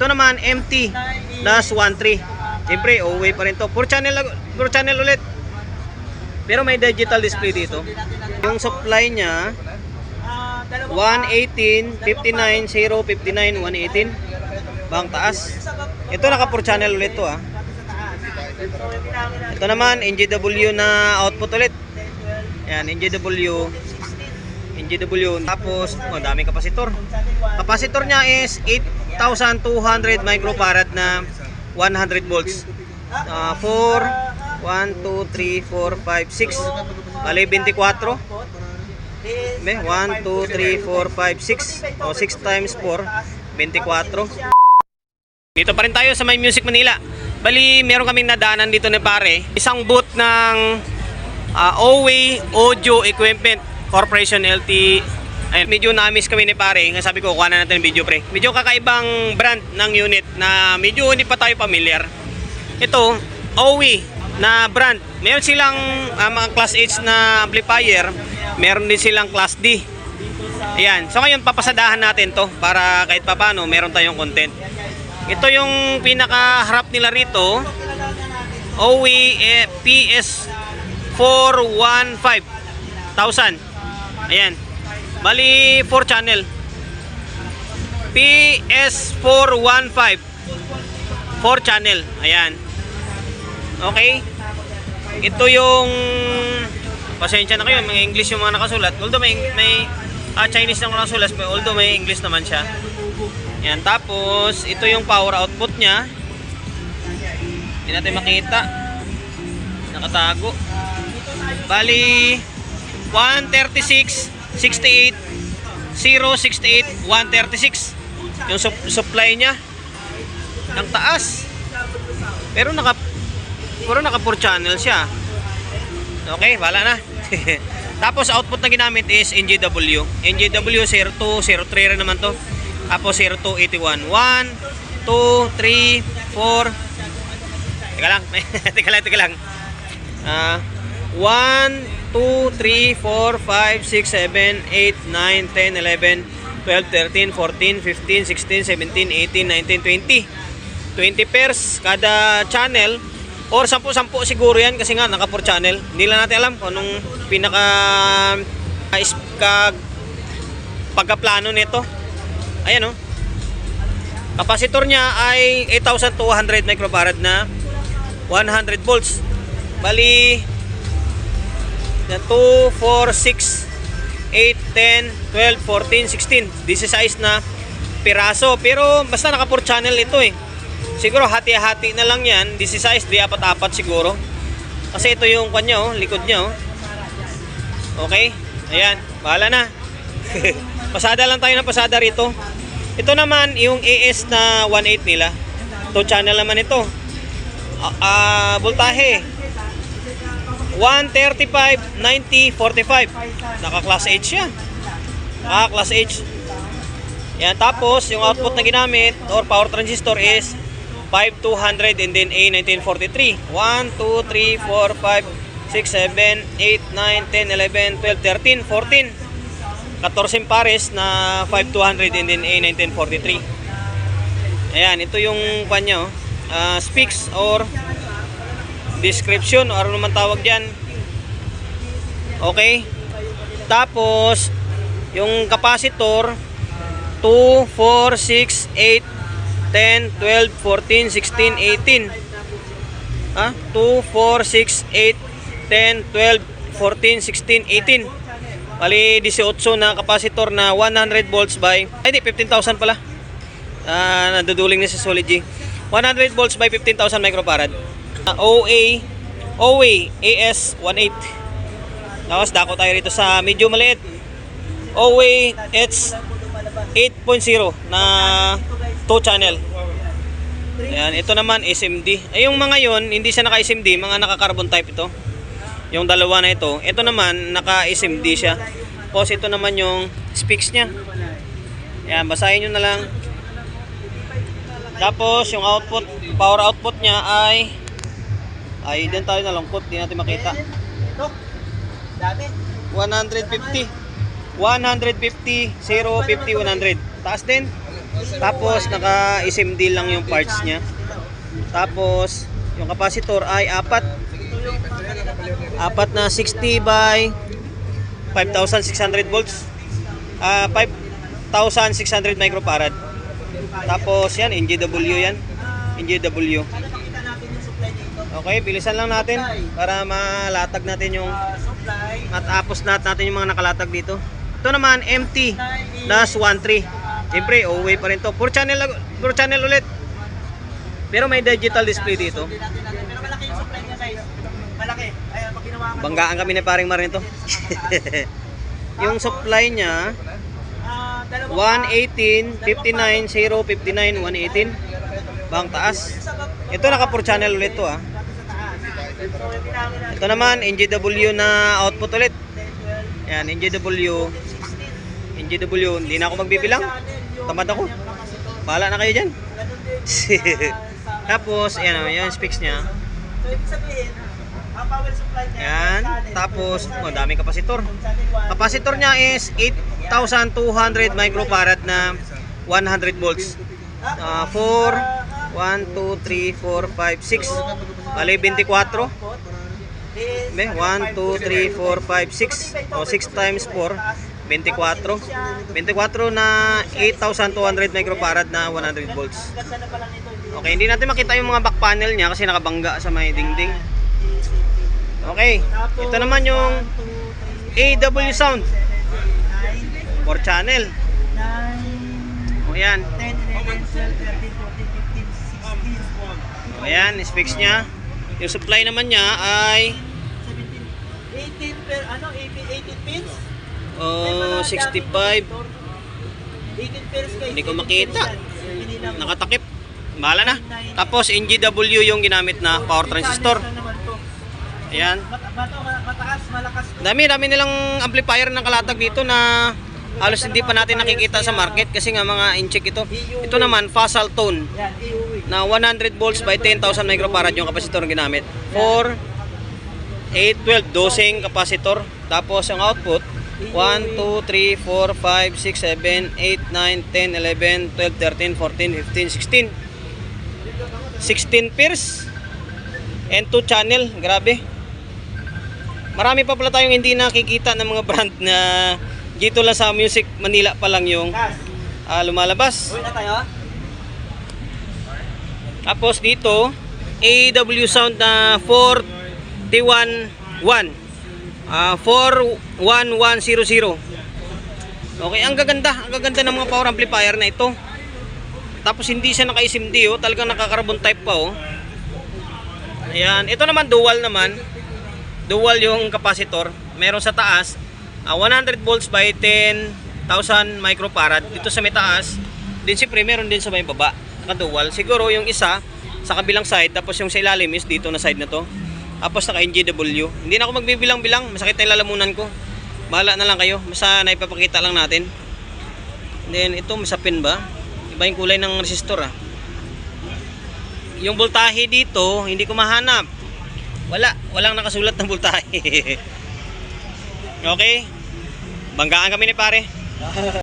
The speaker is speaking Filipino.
Ito naman empty plus 1.3. Siyempre, OA pa rin to. 4 channel ulit. Pero may digital display dito. Yung supply niya 118, 59, 0, 59, 118. Bang taas. Ito naka 4 channel ulit to ah. Ito naman NJW na output ulit. Ayan, NJW. Tapos, dami kapasitor. Kapasitor niya is 8,200 microfarad na 100 volts. 4, 1, 2, 3, 4, 5, 6. Bali, 24. 1, 2, 3, 4, 5, 6. O, 6 times 4, 24. Dito pa rin tayo sa May Music Manila. Bali, meron kaming nadaanan dito ni pare. Isang booth ng OWA Audio Equipment Corporation LT. Ayun, medyo na-miss kami ni pare. Sabi ko, kuha na natin yung video pre. Medyo kakaibang brand ng unit na medyo hindi pa tayo familiar. Ito, OWA na brand. Meron silang mga Class H na amplifier. Meron din silang Class D. Ayan. So ngayon, papasadahan natin to para kahit papano meron tayong content. Ito yung pinakaharap nila rito. OWA PS 415,000. Ayan. Bali 4 channel. PS415. 4 channel. Ayan. Okay. Ito yung pasensya na kayo, mga English yung mga nakasulat. Although may Chinese na nakasulat, although may English naman siya. Ayan. Tapos ito yung power output niya. Hindi natin makita. Nakatago. Bali 136, 68, 068, 136. Yung supply niya. Ang taas. Pero puro naka 4 channel siya. Okay, wala na. Tapos output na ginamit is NJW. NJW 0203 rin naman to. Tapos 0281. 1, 2, 3, 4. Teka lang. Teka lang. 1, 2, 3, 4, 5, 6, 7, 8, 9, 10, 11, 12, 13, 14, 15, 16, 17, 18, 19, 20. 20 pairs kada channel or 10-10 siguro yan kasi nga naka 4 channel. Hindi lang natin alam kung anong pinaka pagkaplano nito. Ayan o. Kapasitor niya ay 8,200 microfarad na 100 volts. Bali 2, 4, 6, 8, 10, 12, 14, 16. 16 na piraso. Pero basta naka 4 channel ito eh. Siguro hati-hati na lang yan. 16, di apat-apat siguro. Kasi ito yung kanya oh, likod niya oh. Okay? Ayan, bahala na. Pasada lang tayo ng pasada rito. Ito naman yung AS na 1.8 nila. 2 channel naman ito. Voltahe 135, 90, 45. Naka Class H yan. Naka Class H. Yan. Tapos, yung output na ginamit or power transistor is 5200 and then A1943. 1, 2, 3, 4, 5, 6, 7, 8, 9, 10, 11, 12, 13, 14. 14 pares na 5200 and then A1943. Ayan. Ito yung kanya. Specs or description o ano naman tawag dyan. Okay. Tapos yung capacitor 2, 4, 6, 8, 10, 12, 14, 16, 18. 2, 4, 6, 8, 10, 12, 14, 16, 18. Bali 18 na capacitor na 100 volts by 15,000 pala. Naduduling na sa Solid G. 100 volts by 15,000 microfarad. OWA AS18. Tapos dako tayo rito sa medyo maliit. OWA H8.0 na 2 channel. Ayan, ito naman SMD. Yung mga yon hindi siya naka SMD, mga naka carbon type ito. Yung dalawa na ito. Ito naman naka SMD siya. Tapos ito naman yung specs niya. Ayan, basahin nyo na lang. Tapos yung output, power output niya ay din tayo nalungkot, di natin makita. 150, 0, 50, 100. Taas din. Tapos naka-SMD lang yung parts niya. Tapos yung capacitor ay apat na 60 by 5,600 volts. 5,600 microfarad. Tapos yan, NJW yan. NJW. Okay, bilisan lang natin para malatag natin yung matapos natin yung mga nakalatag dito. Ito naman MT -13. Siyempre, OA pa rin to. 4 channel ulit. Pero may digital display dito. Pero malaki yung supply niya guys. Malaki. Ay, pag ginawa ka Banggaan kami ni paring Marin to. Yung supply niya 118, 59, 0, 59, 118. Bang taas. Ito naka 4 channel ulit to ah. Ito naman NJW na output ulit. Yan, NJW. Hindi na ako magbibilang. Tamad ako. Bahala na kayo dyan. Tapos, ayan o, yung specs niya. So, ibig sabihin, ang power supply niya. Yan. Tapos, daming kapasitor. Kapasitor niya is 8,200 microfarad na 100 volts. 4, 1, 2, 3, 4, 5, 6. Bali, 24. 1, 2, 3, 4, 5, 6. O, 6 times 4. 24 na 8,200 microfarad na 100 volts. Okay, hindi natin makita yung mga back panel niya kasi nakabangga sa may dingding. Okay, ito naman yung AW sound 4 channel. O yan. O yan, specs niya. Yung supply naman niya ay 18 per, 18 pins? 65. 18 pairs guys. Hindi ko makita. Nakatakip. Bahala na. Tapos NGW yung ginamit na power transistor. Ayan. Mataas, malakas. Dami nilang amplifier ng kalatag dito na halos hindi pa natin nakikita sa market kasi nga mga in-check ito. Ito naman Fasal Tone Yan, EUV. na 100 volts by 10,000 microfarad yung kapasitor na ginamit. 4, 8, 12, dosing kapasitor. Tapos yung output 1, 2, 3, 4, 5, 6, 7, 8, 9, 10, 11, 12, 13, 14, 15, 16. 16 pairs and 2 channel. Grabe. Marami pa pala tayong hindi nakikita ng mga brand na dito lang sa Music Manila pa lang yung lumalabas. Uwi na tayo? Tapos dito AW sound na 4T11 41100. Okay, ang gaganda ng mga power amplifier na ito. Tapos hindi siya naka-SMD oh, talagang naka-carbon type pa oh. Ayan, ito naman dual naman. Dual yung capacitor. Meron sa taas 100 volts by 10,000 microfarad dito sa may taas. Din siyempre meron din sa may baba. Naka-dual. Siguro yung isa sa kabilang side, tapos yung sa ilalim is dito na side na to. Tapos naka NJW. Hindi na ako magbibilang-bilang. Masakit na yung lalamunan ko. Bahala na lang kayo. Basta naipapakita lang natin. Then ito, masapin ba? Iba yung kulay ng resistor ah. Yung voltahe dito, hindi ko mahanap. Walang nakasulat ng voltahe. Okay? Banggaan kami ni pare.